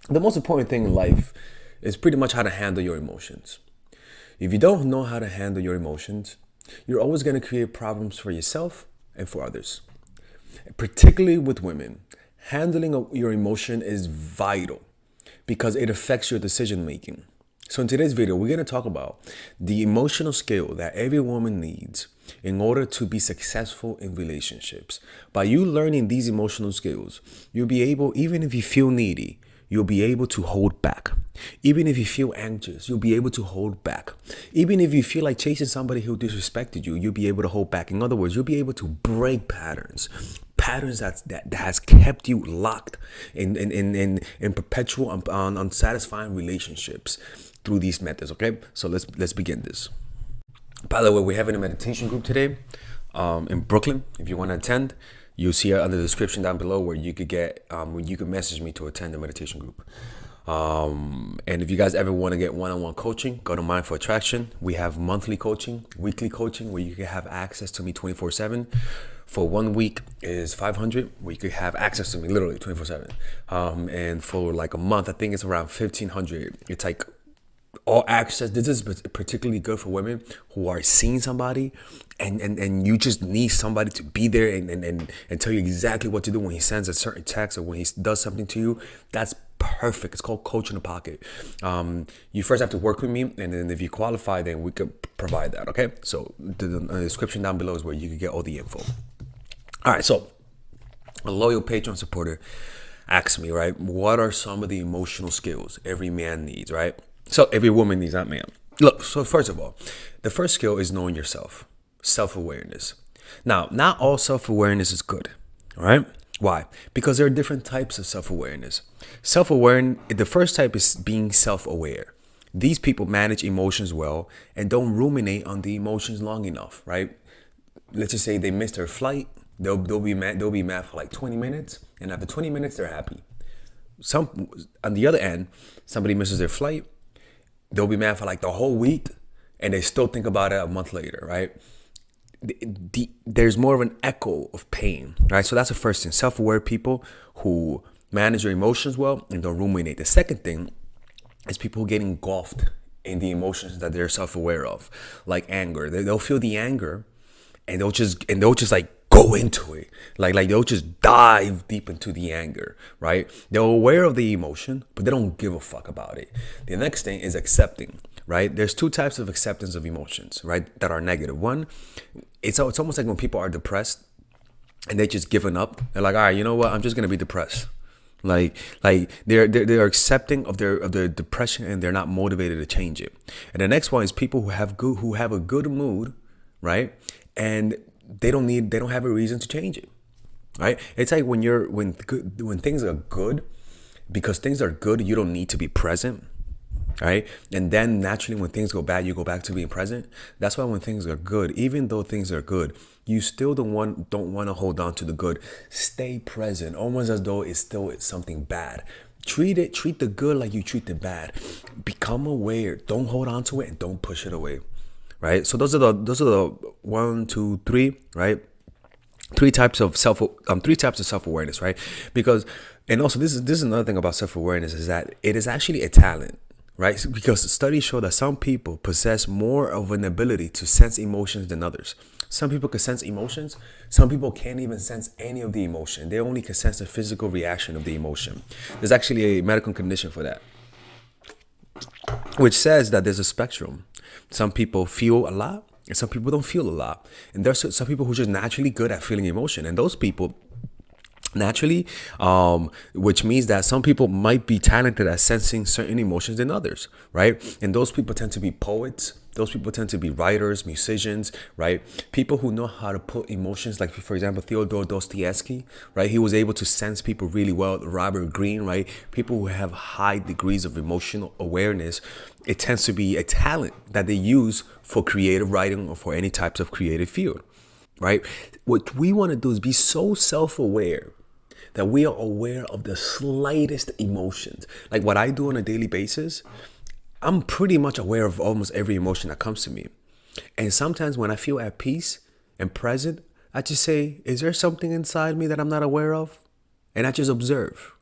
The most important thing in life is pretty much how to handle your emotions. If you don't know how to handle your emotions, you're always going to create problems for yourself and for others. Particularly with women, handling your emotion is vital because it affects your decision making. So in today's video, we're going to talk about the emotional skill that every woman needs in order to be successful in relationships. By you learning these emotional skills, you'll be able, even if you feel needy, you'll be able to hold back. Even if you feel anxious, you'll be able to hold back. Even if you feel like chasing somebody who disrespected you, you'll be able to hold back. In other words, you'll be able to break patterns that has kept you locked in perpetual unsatisfying relationships through these methods. Okay, so let's begin this. By the way, we're having a meditation group today in Brooklyn. If you want to attend, you'll see under the description down below where you could get where you can message me to attend the meditation group. And if you guys ever want to get one-on-one coaching, go to Mindful Attraction. We have monthly coaching, weekly coaching, where you can have access to me 24/7. For 1 week is 500, where you could have access to me literally 24/7. And for like a month, I think it's around 1,500. It's like all access. This is particularly good for women who are seeing somebody and you just need somebody to be there and tell you exactly what to do when he sends a certain text or when he does something to you. That's perfect. It's called Coach in the Pocket. You first have to work with me, and then if you qualify, then we could provide that. Okay, so the description down below is where you can get all the info. All right, so a loyal Patreon supporter asked me, right, what are some of the emotional skills every man needs, right? So every woman needs, not man. Look, so first of all, the first skill is knowing yourself, self-awareness. Now, not all self-awareness is good, all right? Why? Because there are different types of self-awareness. The first type is being self-aware. These people manage emotions well and don't ruminate on the emotions long enough, right? Let's just say they missed their flight. They'll be mad for like 20 minutes, and after 20 minutes, they're happy. Some On the other end, somebody misses their flight, they'll be mad for like the whole week and they still think about it a month later, right? There's more of an echo of pain, right? So that's the first thing. Self-aware people who manage their emotions well and don't ruminate. The second thing is people who get engulfed in the emotions that they're self-aware of, like anger. They'll feel the anger and they'll just like go into it, like they'll just dive deep into the anger, right? They're aware of the emotion but they don't give a fuck about it. The next thing is accepting, right? There's two types of acceptance of emotions, right, that are negative. One, it's almost like when people are depressed and they just given up. They're like, all right, you know what, I'm just gonna be depressed. Like they're accepting of their depression and they're not motivated to change it. And the next one is people who have a good mood, right? And they don't have a reason to change it, right? It's like when things are good, because things are good, you don't need to be present, right? And then naturally when things go bad, you go back to being present. That's why when things are good, even though things are good, you still don't want to hold on to the good. Stay present, almost as though it's still something bad. Treat the good like you treat the bad. Become aware. Don't hold on to it and don't push it away. Right? So those are the one, two, three, right? Three types of self-awareness, right? Because, and also this is another thing about self-awareness, is that it is actually a talent, right? Because studies show that some people possess more of an ability to sense emotions than others. Some people can sense emotions. Some people can't even sense any of the emotion. They only can sense the physical reaction of the emotion. There's actually a medical condition for that, which says that there's a spectrum. Some people feel a lot and some people don't feel a lot. And there's some people who are just naturally good at feeling emotion. And those people naturally, which means that some people might be talented at sensing certain emotions than others, right? And those people tend to be poets. Those people tend to be writers, musicians, right? People who know how to put emotions, like for example, Theodore Dostoevsky, right? He was able to sense people really well. Robert Greene, right? People who have high degrees of emotional awareness. It tends to be a talent that they use for creative writing or for any types of creative field, right? What we want to do is be so self-aware that we are aware of the slightest emotions. Like what I do on a daily basis, I'm pretty much aware of almost every emotion that comes to me. And sometimes when I feel at peace and present, I just say, is there something inside me that I'm not aware of? And I just observe.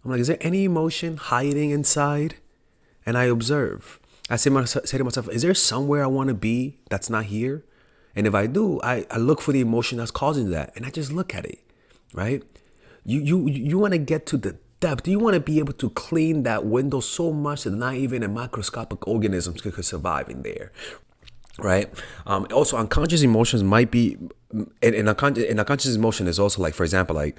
I'm like, is there any emotion hiding inside? And I observe. I say to myself, is there somewhere I want to be that's not here? And if I do, I look for the emotion that's causing that, and I just look at it, right? You want to get to the depth. You want to be able to clean that window so much that not even a microscopic organisms could survive in there, right? Also, unconscious emotions might be, and unconscious emotion is also like, for example, like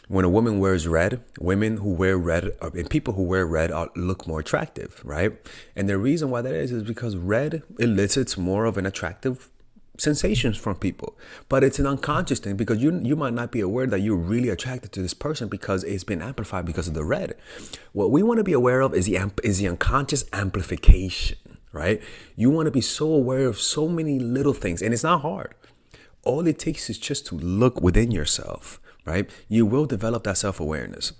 when a woman wears red, women who wear red and people who wear red look more attractive, right? And the reason why that is because red elicits more of an attractive sensations from people, but it's an unconscious thing because you might not be aware that you're really attracted to this person because it's been amplified because of the red. What we want to be aware of is the unconscious amplification, right? You want to be so aware of so many little things, and it's not hard. All it takes is just to look within yourself, right? You will develop that self-awareness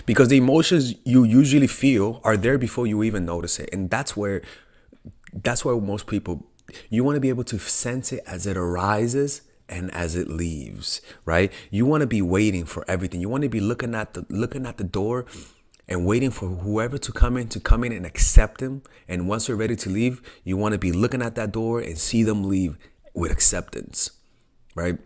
because the emotions you usually feel are there before you even notice it, and that's where most people, you want to be able to sense it as it arises and as it leaves, right? You want to be waiting for everything. You want to be looking at the door and waiting for whoever to come in and accept them. And once they're ready to leave, you want to be looking at that door and see them leave with acceptance, right?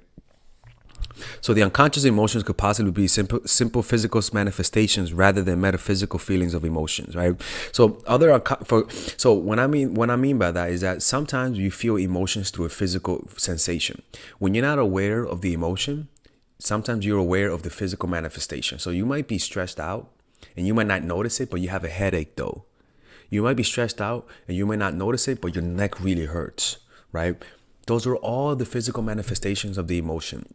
So the unconscious emotions could possibly be simple physical manifestations rather than metaphysical feelings of emotions, right? So what I mean by that is that sometimes you feel emotions through a physical sensation. When you're not aware of the emotion, sometimes you're aware of the physical manifestation. So you might be stressed out and you might not notice it, but you have a headache though. You might be stressed out and you might not notice it, but your neck really hurts, right? Those are all the physical manifestations of the emotion.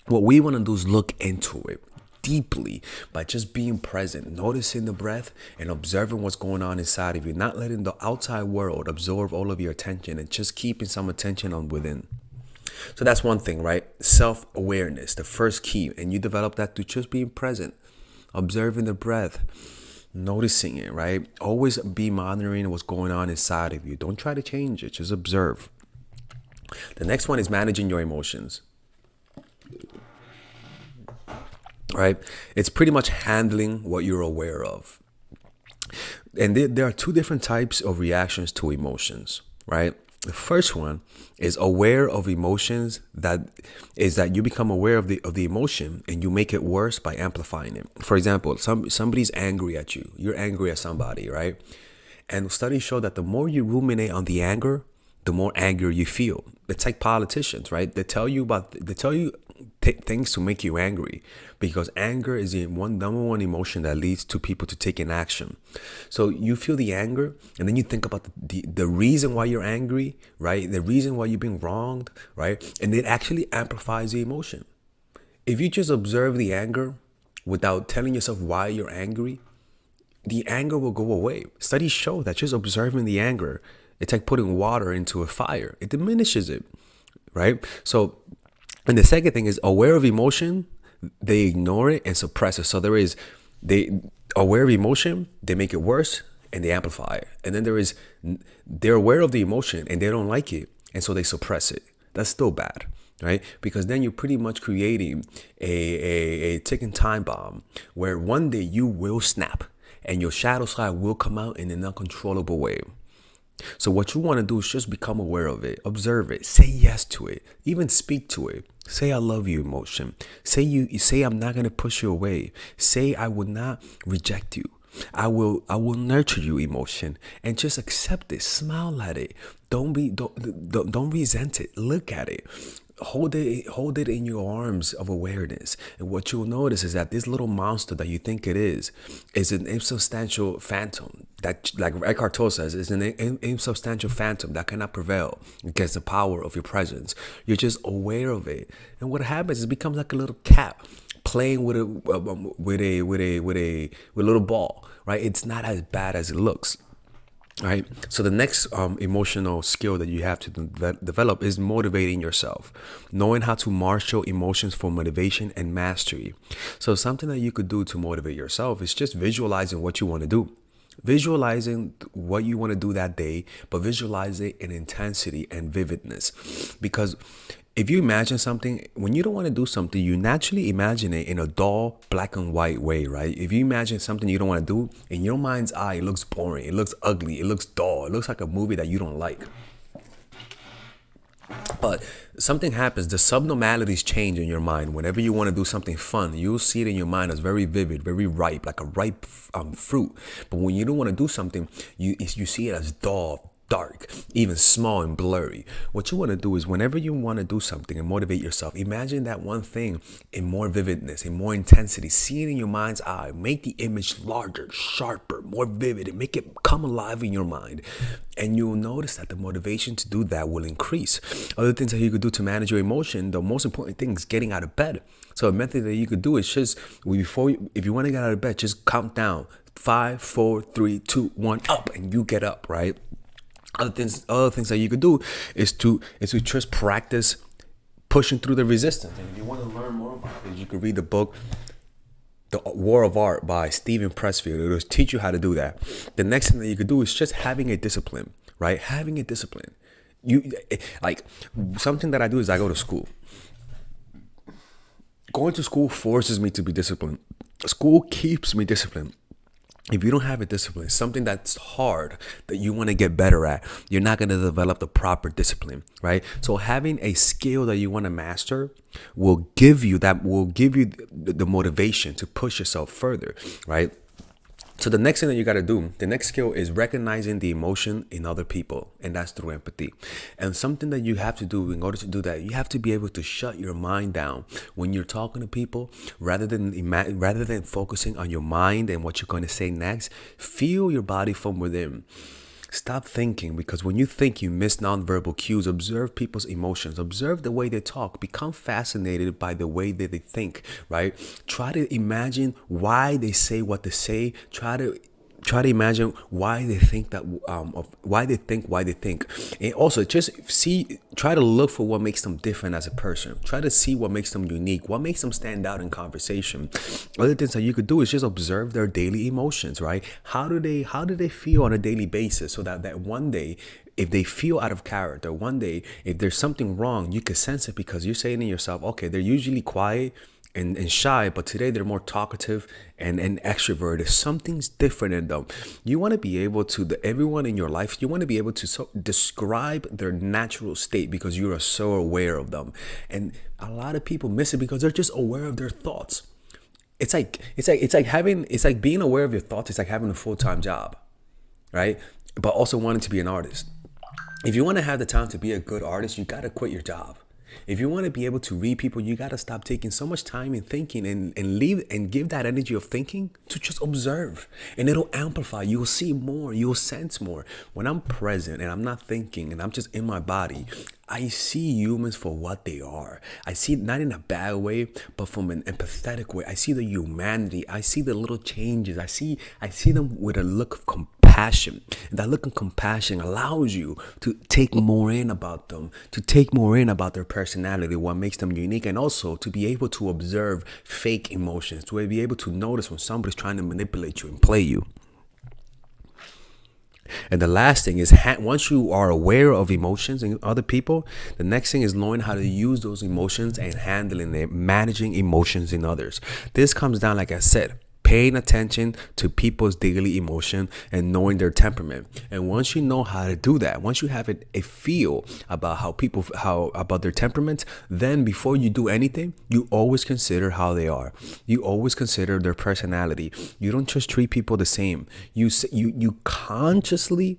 What we want to do is look into it deeply by just being present, noticing the breath and observing what's going on inside of you, not letting the outside world absorb all of your attention and just keeping some attention on within. So that's one thing, right? Self-awareness, the first key. And you develop that through just being present, observing the breath, noticing it, right? Always be monitoring what's going on inside of you. Don't try to change it, just observe. The next one is managing your emotions. Right? It's pretty much handling what you're aware of. And there are two different types of reactions to emotions, right? The first one is aware of emotions, that you become aware of the emotion and you make it worse by amplifying it. For example, somebody's angry at you. You're angry at somebody, right? And studies show that the more you ruminate on the anger, the more anger you feel. It's like politicians, right? They tell you things to make you angry because anger is the number one emotion that leads to people to take an action. So you feel the anger and then you think about the reason why you're angry, right? The reason why you're being wronged, right? And it actually amplifies the emotion. If you just observe the anger without telling yourself why you're angry, the anger will go away. Studies show that just observing the anger, it's like putting water into a fire. It diminishes it, right? So, and the second thing is aware of emotion, they ignore it and suppress it. So they aware of emotion, they make it worse and they amplify it. And then they're aware of the emotion and they don't like it, and so they suppress it. That's still bad, right? Because then you're pretty much creating a ticking time bomb where one day you will snap and your shadow side will come out in an uncontrollable way. So what you want to do is just become aware of it, observe it, say yes to it, even speak to it. Say I love you emotion. Say I'm not going to push you away. Say I will not reject you. I will nurture you emotion, and just accept it. Smile at it. Don't resent it. Look at it. Hold it in your arms of awareness. And what you'll notice is that this little monster that you think it is an insubstantial phantom that, like Eckhart Tolle says, is an insubstantial phantom that cannot prevail against the power of your presence. You're just aware of it. And what happens is it becomes like a little cat playing with a little ball, right? It's not as bad as it looks. Right. So the next emotional skill that you have to develop is motivating yourself, knowing how to marshal emotions for motivation and mastery. So something that you could do to motivate yourself is just visualizing what you want to do. Visualizing what you want to do that day, but visualize it in intensity and vividness. Because If you imagine something, when you don't want to do something, you naturally imagine it in a dull, black and white way, right? If you imagine something you don't want to do, in your mind's eye, it looks boring, it looks ugly, it looks dull, it looks like a movie that you don't like. But something happens, the subnormalities change in your mind. Whenever you want to do something fun, you'll see it in your mind as very vivid, very ripe, like a ripe fruit. But when you don't want to do something, you see it as dull, dark, even small and blurry. What you want to do is whenever you want to do something and motivate yourself, imagine that one thing in more vividness, in more intensity. See it in your mind's eye. Make the image larger, sharper, more vivid, and make it come alive in your mind. And you'll notice that the motivation to do that will increase. Other things that you could do to manage your emotion, the most important thing is getting out of bed. So a method that you could do is just if you want to get out of bed, just count down 5, 4, 3, 2, 1, up, and you get up, right? Other things that you could do is to just practice pushing through the resistance. And if you want to learn more about it, you can read the book The War of Art by Steven Pressfield. It'll teach you how to do that. The next thing that you could do is just having a discipline, right? Having a discipline. Like something that I do is I go to school. Going to school forces me to be disciplined. School keeps me disciplined. If you don't have a discipline, something that's hard that you want to get better at, you're not going to develop the proper discipline, right? So having a skill that you want to master will give you the motivation to push yourself further, right? So the next thing that you got to do, the next skill is recognizing the emotion in other people, and that's through empathy. And something that you have to do in order to do that, you have to be able to shut your mind down when you're talking to people, rather than focusing on your mind and what you're going to say next. Feel your body from within. Stop thinking, because when you think, you miss nonverbal cues. Observe people's emotions. Observe the way they talk. Become fascinated by the way that they think, right? Try to imagine why they say what they say. Try to imagine why they think why they think. And also try to look for what makes them different as a person. Try to see what makes them unique, what makes them stand out in conversation. Other things that you could do is just observe their daily emotions, right? How do they feel on a daily basis, so that one day, if they feel out of character, one day if there's something wrong, you can sense it, because you're saying to yourself, okay, they're usually quiet and shy, but today they're more talkative and extroverted. Something's different in them. You want to be able to, everyone in your life, you want to be able to describe their natural state, because you are so aware of them. And a lot of people miss it because they're just aware of their thoughts. It's like being aware of your thoughts. It's like having a full-time job, right? But also wanting to be an artist. If you want to have the time to be a good artist, you got to quit your job. If you want to be able to read people, you got to stop taking so much time in thinking and leave and give that energy of thinking to just observe, and it'll amplify. You'll see more, you'll sense more. When I'm present and I'm not thinking and I'm just in my body, I see humans for what they are. I see, not in a bad way, but from an empathetic way. I see the humanity. I see the little changes. I see them with a look of compassion. And that look of compassion allows you to take more in about them, to take more in about their personality, what makes them unique, and also to be able to observe fake emotions, to be able to notice when somebody's trying to manipulate you and play you. And the last thing is, once you are aware of emotions in other people, the next thing is knowing how to use those emotions and handling it, managing emotions in others. This comes down, like I said, paying attention to people's daily emotion and knowing their temperament. And once you know how to do that, once you have a feel about about their temperament, then before you do anything, you always consider how they are. You always consider their personality. You don't just treat people the same. You consciously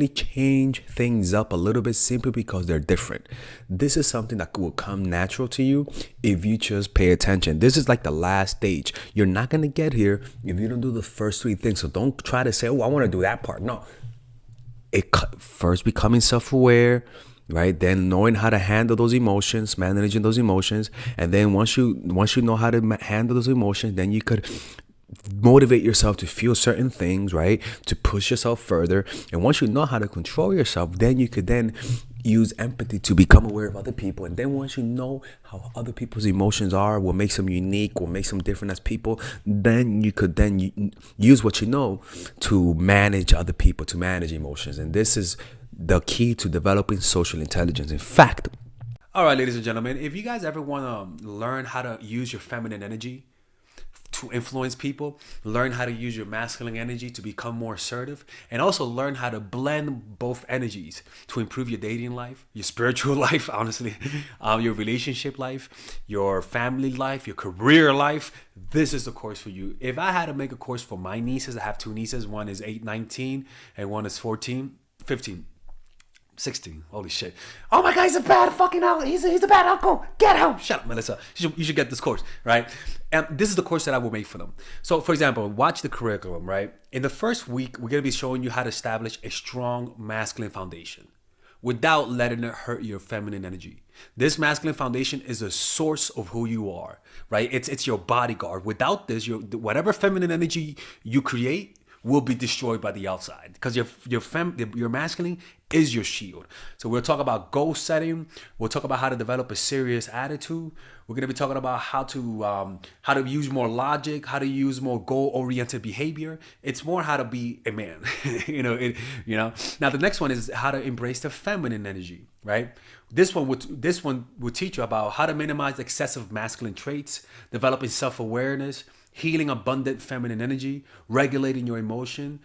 change things up a little bit, simply because they're different. This is something that will come natural to you if you just pay attention. This is like the last stage. You're not going to get here if you don't do the first three things. So don't try to say, oh, I want to do that part. No. First becoming self-aware, right? Then knowing how to handle those emotions, managing those emotions. And then once you know how to handle those emotions, then you could motivate yourself to feel certain things, right? To push yourself further. And once you know how to control yourself, then you could then use empathy to become aware of other people. And then once you know how other people's emotions are, what makes them unique, what makes them different as people, then you could then use what you know to manage other people, to manage emotions. And this is the key to developing social intelligence. In fact, all right, ladies and gentlemen, if you guys ever want to learn how to use your feminine energy to influence people, learn how to use your masculine energy to become more assertive, and also learn how to blend both energies to improve your dating life, your spiritual life, honestly, your relationship life, your family life, your career life, this is the course for you. If I had to make a course for my nieces, I have two nieces, one is 8, 19, and one is 14, 15. 16. Holy shit. Oh my God, he's a bad fucking uncle. He's a bad uncle. Get him. Shut up, Melissa. You should get this course, right? And this is the course that I will make for them. So, for example, watch the curriculum, right? In the first week, we're going to be showing you how to establish a strong masculine foundation without letting it hurt your feminine energy. This masculine foundation is a source of who you are, right? It's your bodyguard. Without this, whatever feminine energy you create will be destroyed by the outside, because your masculine is your shield. So we'll talk about goal setting. We'll talk about how to develop a serious attitude. We're gonna be talking about how to use more logic, how to use more goal-oriented behavior. It's more how to be a man, Now the next one is how to embrace the feminine energy, right? This one would teach you about how to minimize excessive masculine traits, developing self-awareness, healing abundant feminine energy, regulating your emotion,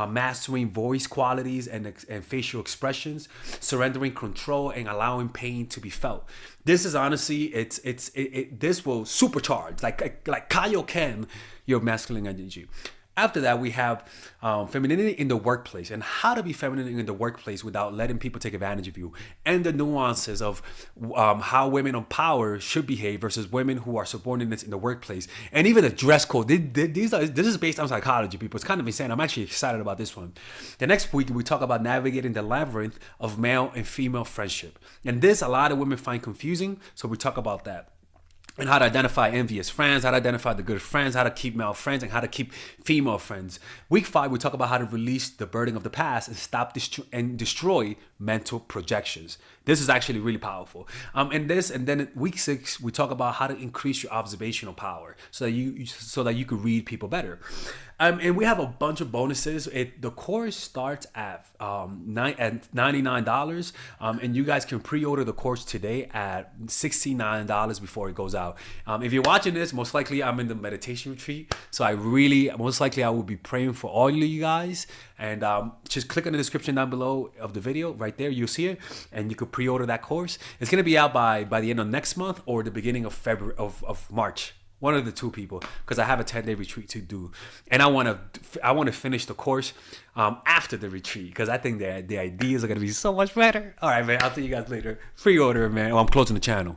mastering voice qualities and facial expressions, surrendering control, and allowing pain to be felt. This is honestly, this will supercharge, like Kaioken, your masculine energy. After that, we have femininity in the workplace, and how to be feminine in the workplace without letting people take advantage of you, and the nuances of how women on power should behave versus women who are subordinates in the workplace, and even the dress code. This is based on psychology, people. It's kind of insane. I'm actually excited about this one. The next week, we talk about navigating the labyrinth of male and female friendship, and this a lot of women find confusing, so we talk about that. And how to identify envious friends, how to identify the good friends, how to keep male friends, and how to keep female friends. Week 5, we talk about how to release the burden of the past and stop and destroy mental projections. This is actually really powerful. And then week 6, we talk about how to increase your observational power so that you could read people better. And we have a bunch of bonuses. The course starts at $99, and you guys can pre-order the course today at $69 before it goes out. If you're watching this, most likely I'm in the meditation retreat, so I will be praying for all of you guys. And just click on the description down below of the video. Right there, you'll see it, and you could pre-order that course. It's gonna be out by the end of next month or the beginning of February of March. One of the two, people, because I have a 10-day retreat to do, and I want to finish the course after the retreat, because I think the ideas are gonna be so much better. All right, man. I'll see you guys later. Pre-order, man. I'm closing the channel.